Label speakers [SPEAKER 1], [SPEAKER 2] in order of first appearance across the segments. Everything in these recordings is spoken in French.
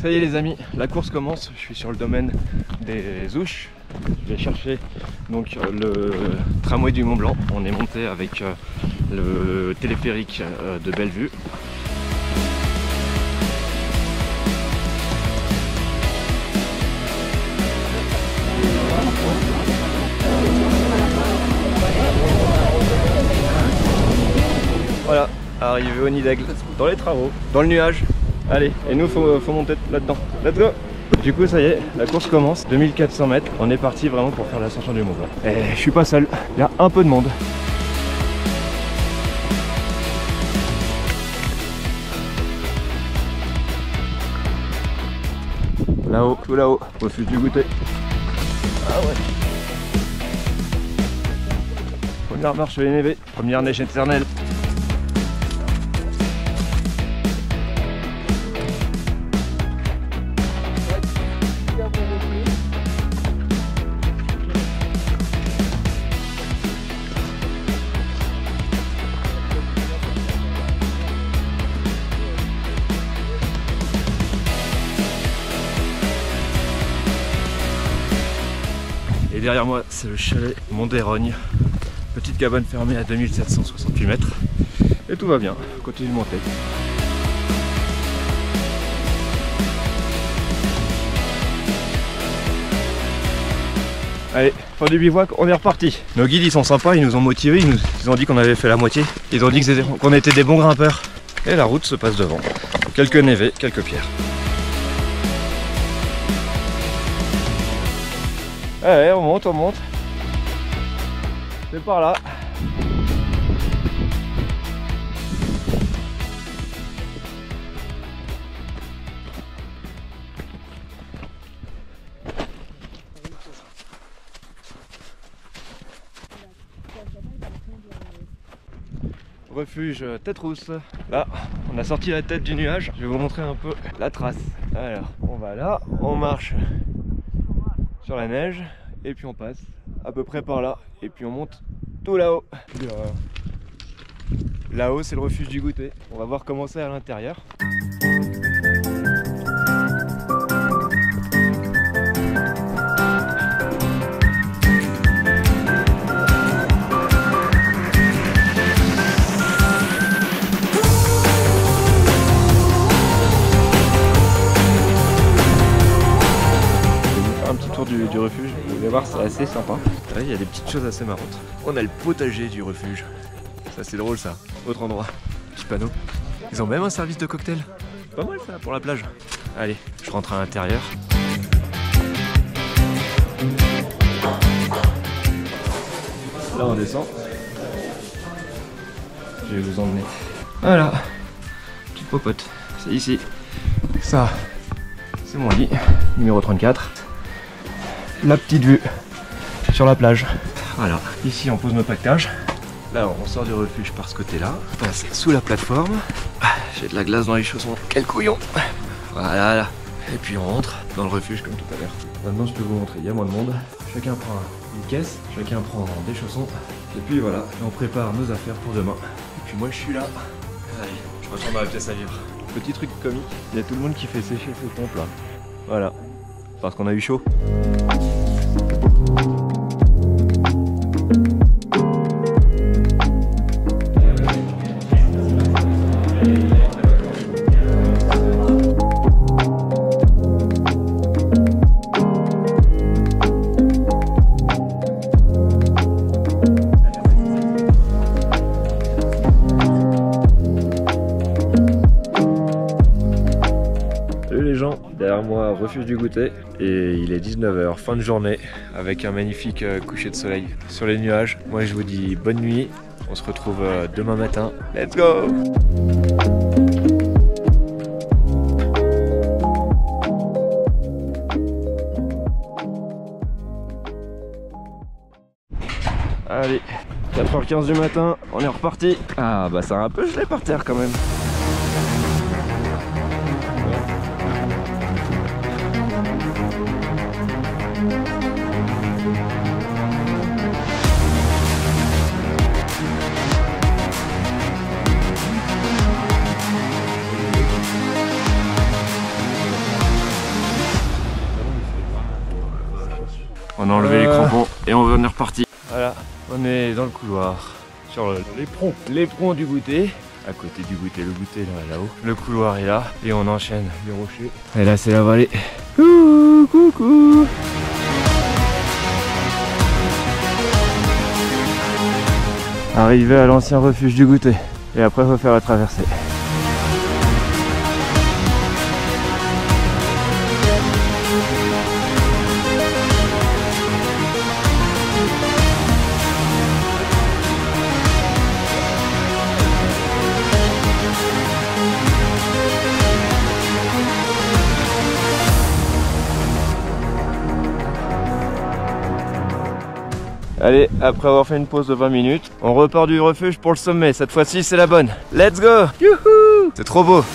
[SPEAKER 1] Ça y est les amis, la course commence. Je suis sur le domaine des Ouches. Je vais chercher donc le tramway du Mont Blanc. On est monté avec le téléphérique de Bellevue. Voilà, arrivé au Nid d'Aigle, dans les travaux, dans le nuage. Allez, et nous faut monter là-dedans. Let's go! Du coup ça y est, la course commence, 2400 mètres. On est parti vraiment pour faire l'ascension du Mont Blanc. Et je suis pas seul, il y a un peu de monde. Là-haut, tout là-haut, refuge du goûter. Ah ouais. Première marche les névés, première neige éternelle. Et derrière moi, c'est le chalet Mont d'Airogne. Petite cabane fermée à 2768 mètres. Et tout va bien, continue de monter. Allez, fin du bivouac, on est reparti. Nos guides ils sont sympas, ils nous ont motivés, ils ont dit qu'on avait fait la moitié. Ils ont dit qu'on était des bons grimpeurs. Et la route se passe devant. Quelques névés, quelques pierres. Allez, on monte, on monte. C'est par là. Refuge tête rousse. Là, on a sorti la tête du nuage. Je vais vous montrer un peu la trace. Alors, on va là, on marche sur la neige et puis on passe à peu près par là et puis on monte tout là-haut. Là-haut, c'est le refuge du goûter. On va voir comment c'est à l'intérieur. Du refuge, vous allez voir, c'est assez sympa. Il y a des petites choses assez marrantes. On a le potager du refuge. Ça c'est drôle ça. Autre endroit. Petit panneau. Ils ont même un service de cocktail. Pas mal ça pour la plage. Allez, je rentre à l'intérieur. Là on descend. Je vais vous emmener. Voilà. Petite popote. C'est ici. Ça, c'est mon lit. Numéro 34. La petite vue sur la plage. Voilà, ici on pose nos pactages. Là on sort du refuge par ce côté là. On passe sous la plateforme. J'ai de la glace dans les chaussons. Quel couillon! Voilà là. Et puis on rentre dans le refuge comme tout à l'heure. Maintenant je peux vous montrer, il y a moins de monde. Chacun prend une caisse, chacun prend des chaussons. Et puis voilà, on prépare nos affaires pour demain. Et puis moi je suis là. Allez, je retourne dans la pièce à vivre. Petit truc comique, il y a tout le monde qui fait sécher ses pompes là. Voilà, parce qu'on a eu chaud. Derrière moi, refuge du goûter, et il est 19 h, fin de journée, avec un magnifique coucher de soleil sur les nuages. Moi je vous dis bonne nuit, on se retrouve demain matin. Let's go! Allez, 4h15 du matin, on est reparti. Ah bah ça a un peu gelé par terre quand même. On a enlevé les crampons et on est reparti. Voilà, on est dans le couloir, sur l'éperon du goûter. À côté du goûter, le goûter là-haut. Le couloir est là et on enchaîne les rochers. Et là c'est la vallée. Coucou. Arrivé à l'ancien refuge du goûter. Et après il faut faire la traversée. Allez, après avoir fait une pause de 20 minutes, on repart du refuge pour le sommet. Cette fois-ci, c'est la bonne. Let's go! Youhou! C'est trop beau!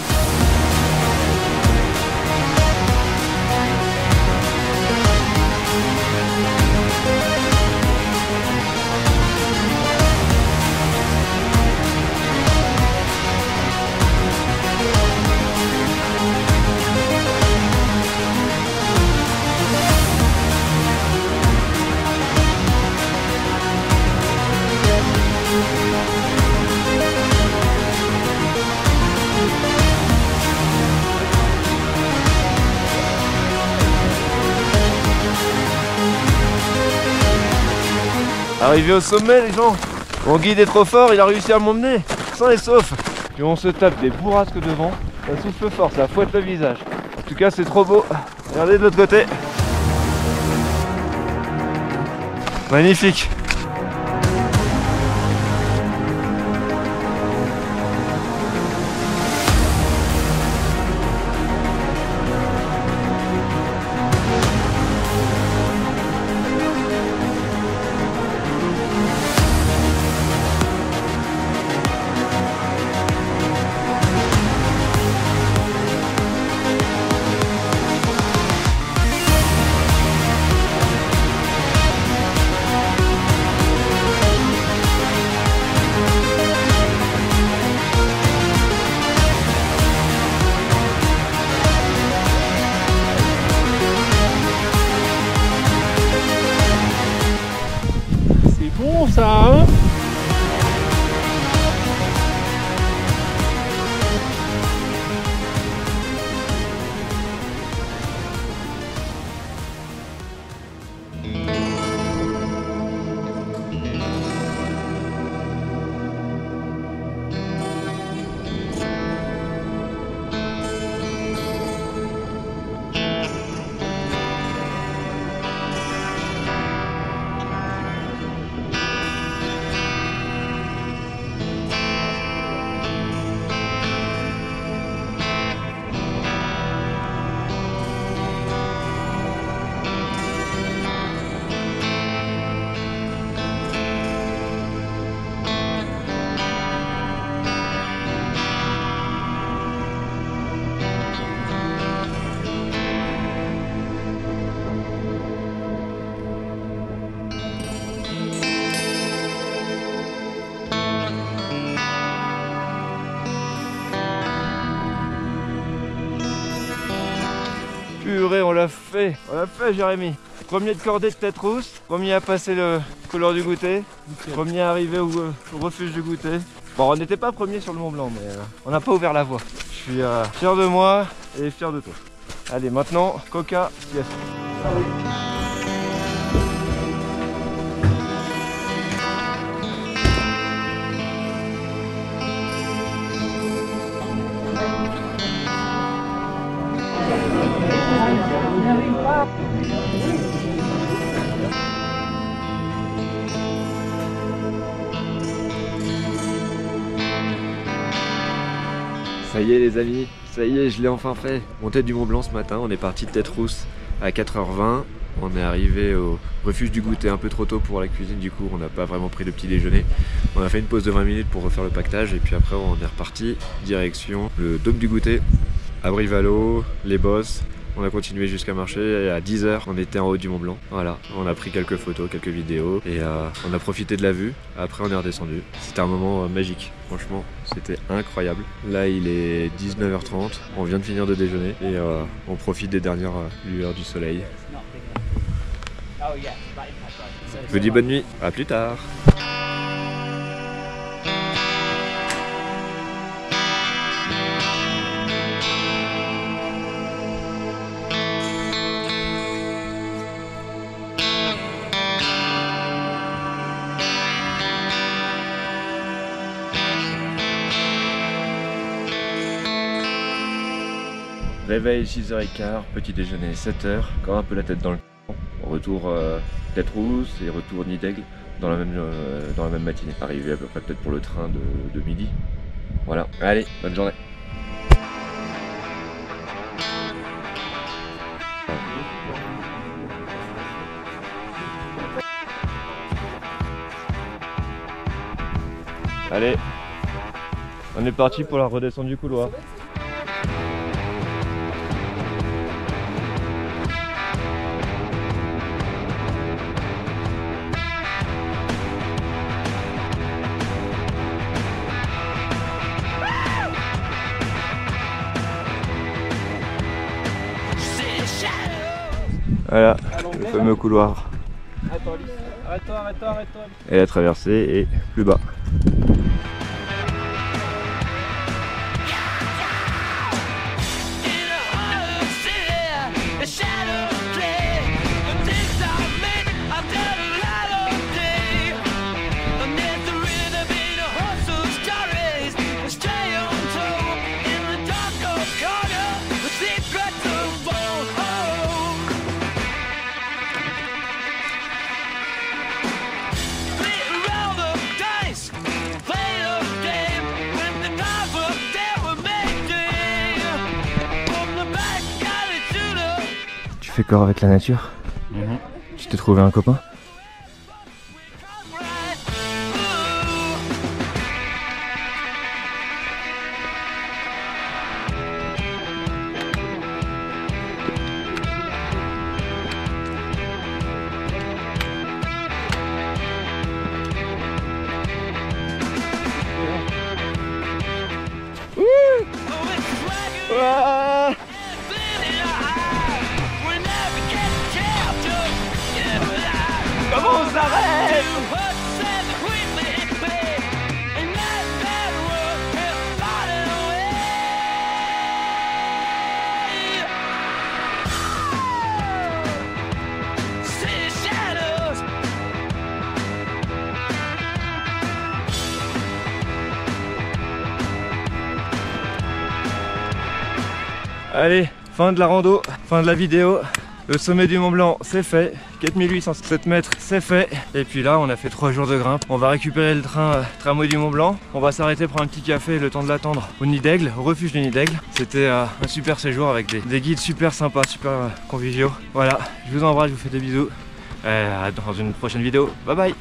[SPEAKER 1] Arrivé au sommet les gens, mon guide est trop fort, il a réussi à m'emmener, sain et sauf. Puis on se tape des bourrasques devant, ça souffle fort, ça fouette le visage. En tout cas c'est trop beau, regardez de l'autre côté. Magnifique.
[SPEAKER 2] Bon ça hein.
[SPEAKER 1] Purée, on l'a fait Jérémy. Premier de cordée de Tête Rousse, premier à passer le couloir du goûter, premier arrivé au refuge du goûter. Bon, on n'était pas premier sur le Mont Blanc, mais on n'a pas ouvert la voie. Je suis fier de moi et fier de toi. Allez, maintenant, Coca, sieste. Ça y est les amis, ça y est, je l'ai enfin fait. Montée du Mont Blanc ce matin, on est parti de Tête Rousse à 4h20. On est arrivé au refuge du goûter un peu trop tôt pour la cuisine, du coup on n'a pas vraiment pris le petit déjeuner. On a fait une pause de 20 minutes pour refaire le pactage et puis après on est reparti direction le dôme du goûter, abri Valo, les bosses. On a continué jusqu'à marcher et à 10h on était en haut du Mont Blanc. Voilà, on a pris quelques photos, quelques vidéos et on a profité de la vue. Après on est redescendu. C'était un moment magique, franchement c'était incroyable. Là il est 19h30, on vient de finir de déjeuner et on profite des dernières lueurs du soleil. Je vous dis bonne nuit, à plus tard. Réveil 6h15, petit déjeuner 7h, encore un peu la tête dans le camp. Retour tête rousse et retour nid d'aigle dans la même matinée. Arrivé à peu près peut-être pour le train de midi. Voilà, allez, bonne journée. Allez, on est parti pour la redescente du couloir. Voilà, le fameux couloir.
[SPEAKER 2] Arrête-toi.
[SPEAKER 1] Et la traversée est plus bas. Tu fais corps avec la nature? Tu t'es trouvé un copain? Comment on s'arrête? Allez, fin de la rando, fin de la vidéo. Le sommet du Mont Blanc c'est fait, 4807 mètres c'est fait. Et puis là on a fait 3 jours de grimpe. On va récupérer le train tramway du Mont Blanc. On va s'arrêter prendre un petit café le temps de l'attendre au Nid d'Aigle, au refuge du Nid d'Aigle. C'était un super séjour avec des guides super sympas, super conviviaux. Voilà, je vous embrasse, je vous fais des bisous. Dans une prochaine vidéo, bye bye.